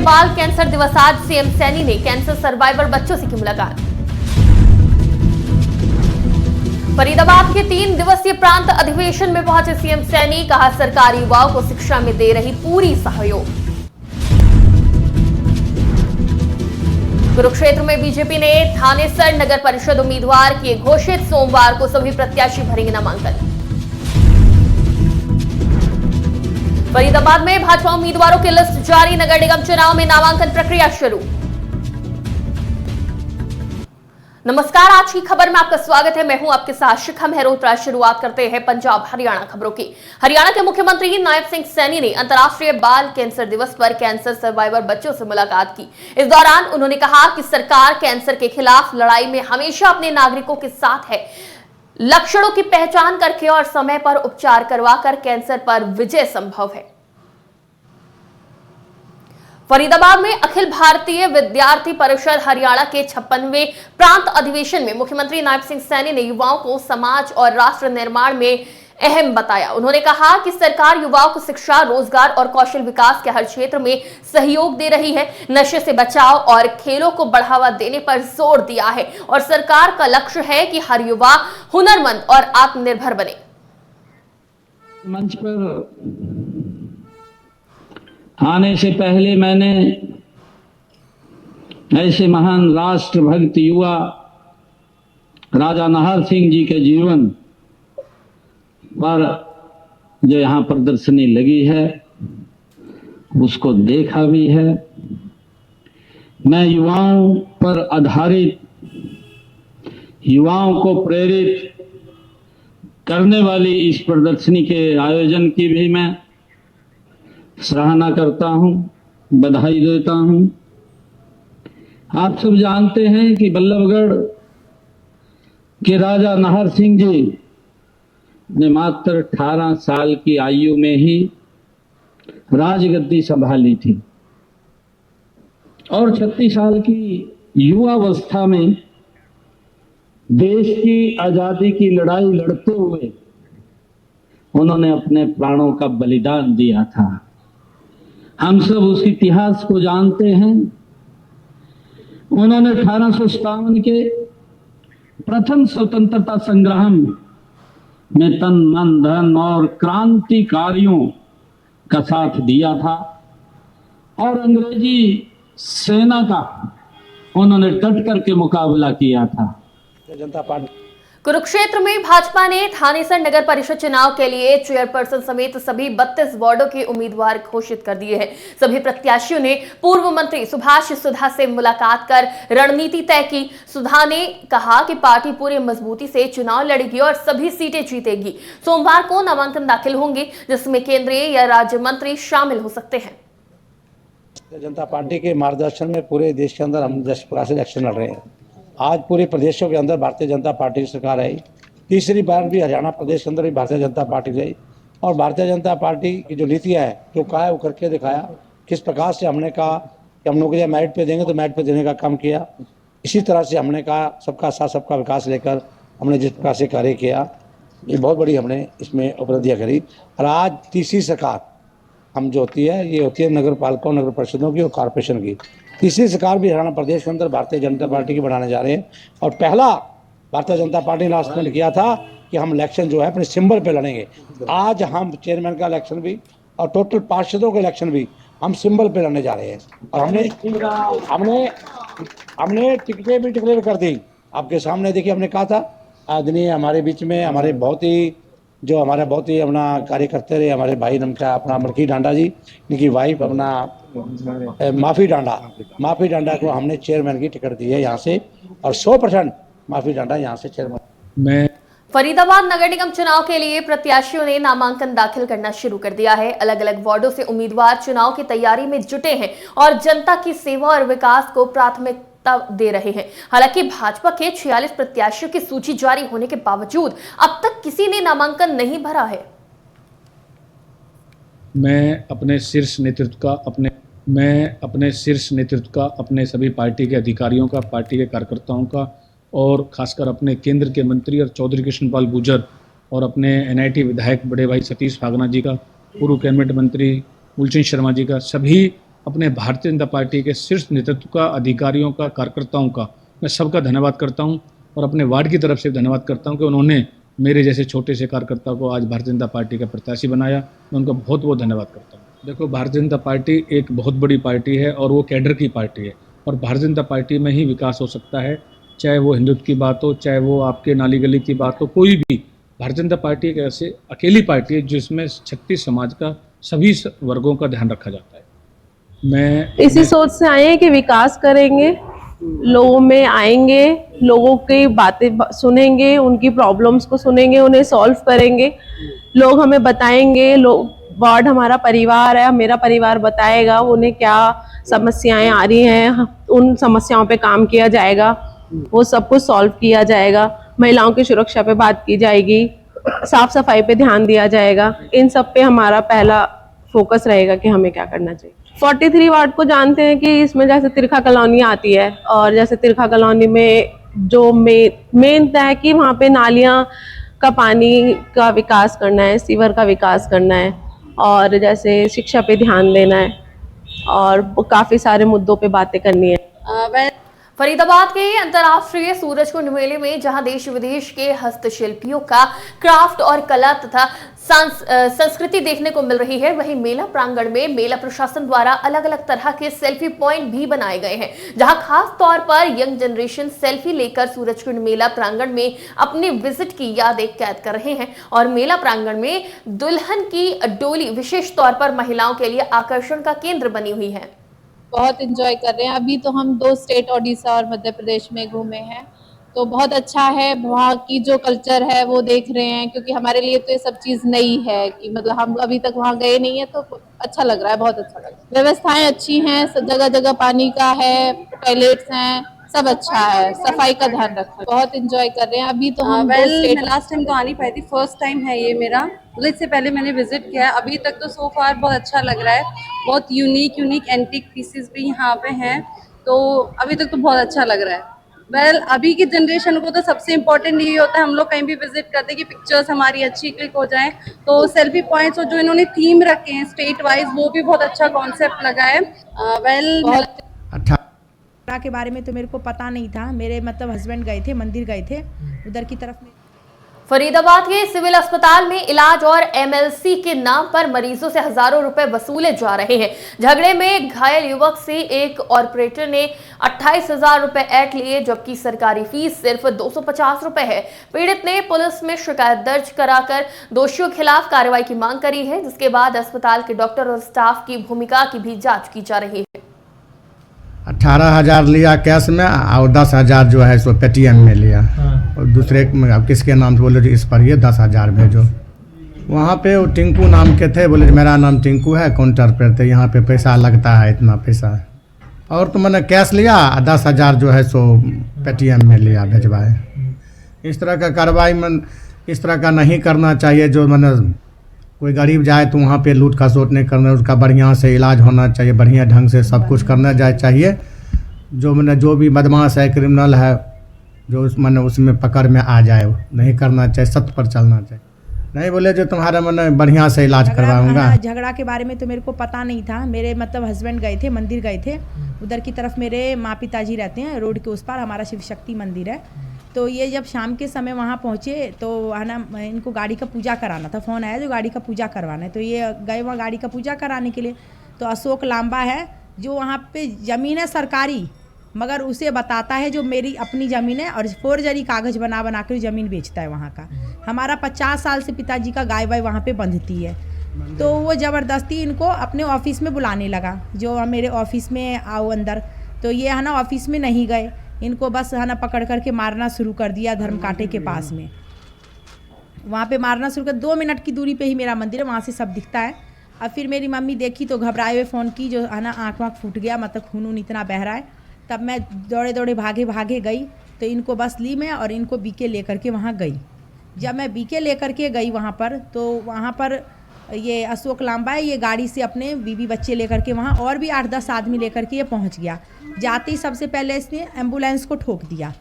बाल कैंसर दिवस। आज सीएम सैनी ने कैंसर सर्वाइवर बच्चों से की मुलाकात। फरीदाबाद के 3 दिवसीय प्रांत अधिवेशन में पहुंचे सीएम सैनी। कहा, सरकार युवाओं को शिक्षा में दे रही पूरी सहयोग। कुरुक्षेत्र में बीजेपी ने थानेसर नगर परिषद उम्मीदवार किए घोषित। सोमवार को सभी प्रत्याशी भरेंगे नामांकन। फरीदाबाद में भाजपा उम्मीदवारों की लिस्ट जारी। नगर निगम चुनाव में नामांकन प्रक्रिया शुरू। नमस्कार, आज की खबर में आपका स्वागत है। मैं हूं आपके साथ शिखा मेहरोत्रा। शुरुआत करते हैं पंजाब हरियाणा खबरों की। हरियाणा के मुख्यमंत्री नायब सिंह सैनी ने अंतर्राष्ट्रीय बाल कैंसर दिवस पर कैंसर सर्वाइवर बच्चों से मुलाकात की। इस दौरान उन्होंने कहा कि सरकार कैंसर के खिलाफ लड़ाई में हमेशा अपने नागरिकों के साथ है। लक्षणों की पहचान करके और समय पर उपचार करवाकर कैंसर पर विजय संभव है। फरीदाबाद में अखिल भारतीय विद्यार्थी परिषद हरियाणा के 56वें प्रांत अधिवेशन में मुख्यमंत्री नायब सिंह सैनी ने युवाओं को समाज और राष्ट्र निर्माण में अहम बताया। उन्होंने कहा कि सरकार युवाओं को शिक्षा, रोजगार और कौशल विकास के हर क्षेत्र में सहयोग दे रही है। नशे से बचाव और खेलों को बढ़ावा देने पर जोर दिया है और सरकार का लक्ष्य है कि हर युवा हुनरमंद और आत्मनिर्भर बने। मंच पर आने से पहले मैंने ऐसे महान राष्ट्रभक्त युवा राजा नाहर सिंह जी के जीवन पर जो यहाँ प्रदर्शनी लगी है उसको देखा भी है। मैं युवाओं पर आधारित, युवाओं को प्रेरित करने वाली इस प्रदर्शनी के आयोजन की भी मैं सराहना करता हूं, बधाई देता हूं। आप सब जानते हैं कि बल्लभगढ़ के राजा नाहर सिंह जी ने मात्र 18 साल की आयु में ही राजगद्दी संभाली थी और 36 साल की युवावस्था में देश की आजादी की लड़ाई लड़ते हुए उन्होंने अपने प्राणों का बलिदान दिया था। हम सब उस इतिहास को जानते हैं। उन्होंने 1857 के प्रथम स्वतंत्रता संग्राम में तन मन धन और क्रांतिकारियों का साथ दिया था और अंग्रेजी सेना का उन्होंने डट करके मुकाबला किया था। जनता पार्टी कुरुक्षेत्र में भाजपा ने थानेसर नगर परिषद चुनाव के लिए चेयरपर्सन समेत सभी 32 वार्डों के उम्मीदवार घोषित कर दिए हैं। सभी प्रत्याशियों ने पूर्व मंत्री सुभाष सुधा से मुलाकात कर रणनीति तय की। सुधा ने कहा कि पार्टी पूरी मजबूती से चुनाव लड़ेगी और सभी सीटें जीतेगी। सोमवार को नामांकन दाखिल होंगे जिसमें केंद्रीय या राज्य मंत्री शामिल हो सकते हैं। जनता पार्टी के मार्गदर्शन में पूरे देश के अंदर हम 10 से इलेक्शन लड़ रहे हैं। आज पूरे प्रदेशों के अंदर भारतीय जनता पार्टी की सरकार आई। तीसरी बार भी हरियाणा प्रदेश के अंदर भी भारतीय जनता पार्टी रही और भारतीय जनता पार्टी की जो नीतियाँ है, जो कहा है वो करके दिखाया। किस प्रकार से हमने कहा कि हम नौकरियाँ मेरिट पे देंगे तो मेरिट पे देने का काम किया। इसी तरह से हमने कहा सबका साथ सबका विकास लेकर हमने जिस प्रकार से कार्य किया, ये बहुत बड़ी हमने इसमें उपलब्धियाँ करी। और आज तीसरी सरकार हम जो होती है ये होती है नगर पालिकाओं, नगर परिषदों की और कॉरपोरेशन की। तीसरी सरकार भी हरियाणा प्रदेश के अंदर भारतीय जनता पार्टी की बनाने जा रहे हैं। और पहला भारतीय जनता पार्टी ने अनाउंसमेंट किया था कि हम इलेक्शन जो है अपने सिंबल पे लड़ेंगे। आज हम चेयरमैन का इलेक्शन भी और टोटल पार्षदों का इलेक्शन भी हम सिंबल पे लड़ने जा रहे हैं। और हमने टिकटें भी डिक्लेयर कर दी। आपके सामने देखिए, हमने कहा था आदरणीय हमारे बीच में हमारे बहुत ही अपना कार्य करते रहे हमारे भाई नमका अपना मलकी डांडा जी, इनकी वाइफ अपना माफी डांडा को हमने चेयरमैन की टिकट दी है यहाँ से और 100% माफी डांडा यहाँ से चेयरमैन। फरीदाबाद नगर निगम चुनाव के लिए प्रत्याशियों ने नामांकन दाखिल करना शुरू कर दिया है। अलग अलग वार्डों से उम्मीदवार चुनाव की तैयारी में जुटे हैं और जनता की सेवा और विकास को प्राथमिकता दे रहे हैं। हालांकि भाजपा के 46 प्रत्याशियों की सूची जारी होने के बावजूद अब तक किसी ने नामांकन नहीं भरा है। मैं अपने शीर्ष नेतृत्व का अपने सभी पार्टी के अधिकारियों का, पार्टी के कार्यकर्ताओं का और खासकर अपने केंद्र के मंत्री और चौधरी कृष्णपाल गुर्जर और अपने एनआईटी विधायक बड़े भाई सतीश फागना जी का, पूर्व कैबिनेट मंत्री मूलचंद शर्मा जी का, सभी अपने भारतीय जनता पार्टी के शीर्ष नेतृत्व का, अधिकारियों का, कार्यकर्ताओं का मैं सबका धन्यवाद करता हूं और अपने वार्ड की तरफ से धन्यवाद करता हूं कि उन्होंने मेरे जैसे छोटे से कार्यकर्ता को आज भारतीय जनता पार्टी का प्रत्याशी बनाया। मैं उनका बहुत बहुत धन्यवाद करता हूँ। देखो, भारतीय जनता पार्टी एक बहुत बड़ी पार्टी है और वो कैडर की पार्टी है और भारतीय जनता पार्टी में ही विकास हो सकता है, चाहे वो हिंदुत्व की बात हो, चाहे वो आपके नाली गली की बात हो, कोई भी। भारतीय जनता पार्टी एक ऐसे अकेली पार्टी है जिसमें 36 समाज का सभी वर्गों का ध्यान रखा जाता है। मैं इसी सोच से आए हैं कि विकास करेंगे, लोगों में आएंगे, लोगों की बातें सुनेंगे, उनकी प्रॉब्लम्स को सुनेंगे, उन्हें सॉल्व करेंगे। लोग हमें बताएंगे, वार्ड हमारा परिवार है, मेरा परिवार बताएगा उन्हें क्या समस्याएं आ रही हैं, उन समस्याओं पे काम किया जाएगा, वो सब कुछ सॉल्व किया जाएगा। महिलाओं की सुरक्षा पे बात की जाएगी, साफ सफाई पे ध्यान दिया जाएगा। इन सब पे हमारा पहला फोकस रहेगा कि हमें क्या करना चाहिए। 43 वार्ड को जानते हैं कि इसमें जैसे तिरखा कॉलोनी आती है और जैसे तिरखा कॉलोनी में जो मेन है कि वहाँ पे नालियाँ का पानी का विकास करना है, सीवर का विकास करना है और जैसे शिक्षा पे ध्यान देना है और काफ़ी सारे मुद्दों पे बातें करनी है। फरीदाबाद के अंतर्राष्ट्रीय सूरजकुंड मेले में जहां देश विदेश के हस्तशिल्पियों का क्राफ्ट और कला तथा संस्कृति देखने को मिल रही है, वहीं मेला प्रांगण में मेला प्रशासन द्वारा अलग अलग तरह के सेल्फी पॉइंट भी बनाए गए हैं, जहां खास तौर पर यंग जनरेशन सेल्फी लेकर सूरजकुंड मेला प्रांगण में अपने विजिट की यादें कैद कर रहे हैं और मेला प्रांगण में दुल्हन की डोली विशेष तौर पर महिलाओं के लिए आकर्षण का केंद्र बनी हुई है। बहुत एंजॉय कर रहे हैं। अभी तो हम 2 स्टेट ओडिशा और मध्य प्रदेश में घूमे हैं, तो बहुत अच्छा है। वहाँ की जो कल्चर है वो देख रहे हैं, क्योंकि हमारे लिए तो ये सब चीज़ नई है कि मतलब हम अभी तक वहाँ गए नहीं है, तो अच्छा लग रहा है, बहुत अच्छा लग रहा है। व्यवस्थाएं अच्छी हैं, जगह जगह पानी का है, टॉयलेट्स हैं, सब अच्छा है, सफाई का ध्यान रखा है। बहुत एंजॉय कर रहे हैं। अभी तो हम मैं लास्ट टाइम तो आ नहीं पाई थी, फर्स्ट टाइम है ये मेरा, मतलब इससे पहले मैंने विजिट किया है। अभी तक तो सो फार बहुत अच्छा लग रहा है, बहुत यूनिक एंटीक पीसेस भी यहाँ पे हैं, तो अभी तक तो बहुत अच्छा लग रहा है। अभी की जनरेशन को तो सबसे इम्पोर्टेंट ये होता है, हम लोग कहीं भी विजिट करते हैं कि पिक्चर्स हमारी अच्छी क्लिक हो जाए, तो सेल्फी पॉइंट्स और जो इन्होंने थीम रखे हैं स्टेट वाइज, वो भी बहुत अच्छा कॉन्सेप्ट लगा है। के बारे में तो मेरे को पता नहीं था, मेरे मतलब हस्बैंड गए थे, मंदिर गए थे उधर की तरफ में। फरीदाबाद के सिविल अस्पताल में इलाज और एमएलसी के नाम पर मरीजों से हजारों रुपए वसूले जा रहे हैं। झगड़े में घायल युवक से एक ऑपरेटर ने 28,000 रुपए ऐंठ लिए, जबकि सरकारी फीस सिर्फ 250 रुपए है। पीड़ित ने पुलिस में शिकायत दर्ज कराकर दोषियों के खिलाफ कार्रवाई की मांग करी है, जिसके बाद अस्पताल के डॉक्टर और स्टाफ की भूमिका की भी जाँच की जा रही है। 18,000 लिया कैश में और 10,000 जो है सो पेटीएम में लिया। और दूसरे अब किसके नाम से बोले इस पर ये 10,000 भेजो। वहाँ पे वो टिंकू नाम के थे, बोले मेरा नाम टिंकू है, काउंटर पर थे, यहाँ पे पैसा लगता है इतना पैसा। और तो मैंने कैश लिया, 10,000 जो है सो पेटीएम में लिया, भेजवाए। इस तरह का कार्रवाई में इस तरह का नहीं करना चाहिए। जो मैंने कोई गरीब जाए तो वहाँ पे लूट खसोट नहीं करना, उसका बढ़िया से इलाज होना चाहिए, बढ़िया ढंग से सब कुछ करना चाहिए। जो भी बदमाश है, क्रिमिनल है, जो उसमें पकड़ में आ जाए, नहीं करना चाहिए, सत्य पर चलना चाहिए। नहीं बोले जो तुम्हारा मैंने बढ़िया से इलाज करवाऊंगा। झगड़ा के बारे में तो मेरे को पता नहीं था, मेरे मतलब हस्बैंड गए थे, मंदिर गए थे, उधर की तरफ मेरे माँ पिताजी रहते हैं, रोड के उस पार हमारा शिव शक्ति मंदिर है। तो ये जब शाम के समय वहाँ पहुँचे तो है ना, इनको गाड़ी का पूजा कराना था, फ़ोन आया जो गाड़ी का पूजा करवाना है, तो ये गए वहाँ गाड़ी का पूजा कराने के लिए। तो अशोक लांबा है जो वहाँ पे ज़मीन है सरकारी, मगर उसे बताता है जो मेरी अपनी ज़मीन है, और फोर्जरी कागज़ बना कर ज़मीन बेचता है वहाँ का। हमारा 50 साल से पिताजी का गाय वाय वहाँ पे बंधती है, तो वो ज़बरदस्ती इनको अपने ऑफिस में बुलाने लगा, जो मेरे ऑफिस में आओ अंदर। तो ये है ना ऑफिस में नहीं गए, इनको बस है ना पकड़ करके मारना शुरू कर दिया धर्म कांटे के पास में। वहाँ पे मारना शुरू कर, 2 मिनट की दूरी पे ही मेरा मंदिर है, वहाँ से सब दिखता है। अब फिर मेरी मम्मी देखी तो घबराए हुए फ़ोन की, जो है ना आँख वाँख फूट गया, मतलब खून इतना बह रहा है। तब मैं दौड़े भागे गई, तो इनको बस ली मैं और इनको बीके लेकर के वहाँ गई। जब मैं बीके लेकर के गई वहाँ पर, तो वहाँ पर ये अशोक लांबा है, ये गाड़ी से अपने बीवी बच्चे लेकर के वहाँ और भी 8-10 आदमी लेकर के ये पहुँच गया। जाते ही सबसे पहले इसने एम्बुलेंस को ठोक दिया।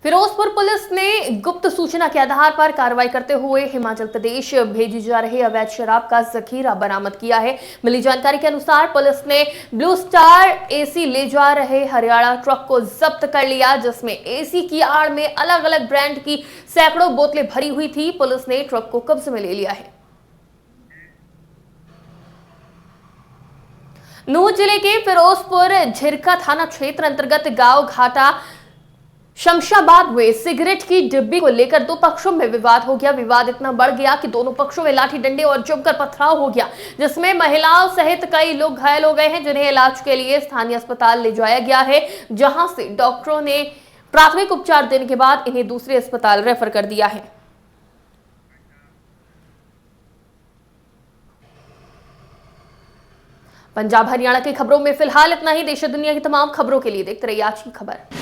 फिरोजपुर पुलिस ने गुप्त सूचना के आधार पर कार्रवाई करते हुए हिमाचल प्रदेश भेजी जा रही अवैध शराब का जखीरा बरामद किया है। मिली जानकारी के अनुसार पुलिस ने ब्लू स्टार एसी ले जा रहे हरियाणा ट्रक को जब्त कर लिया, जिसमें एसी की आड़ में अलग अलग ब्रांड की सैकड़ों बोतलें भरी हुई थी। पुलिस ने ट्रक को कब्जे में ले लिया है। नूंह जिले के फिरोजपुर झिरका थाना क्षेत्र अंतर्गत गांव घाटा शमशाबाद में सिगरेट की डिब्बी को लेकर दो पक्षों में विवाद हो गया। विवाद इतना बढ़ गया कि दोनों पक्षों में लाठी डंडे और जमकर पथराव हो गया, जिसमें महिलाओं सहित कई लोग घायल हो गए हैं, जिन्हें इलाज के लिए स्थानीय अस्पताल ले जाया गया है, जहां से डॉक्टरों ने प्राथमिक उपचार देने के बाद इन्हें दूसरे अस्पताल रेफर कर दिया है। पंजाब हरियाणा की खबरों में फिलहाल इतना ही। देश और दुनिया की तमाम खबरों के लिए देखते रहिए आज की खबर।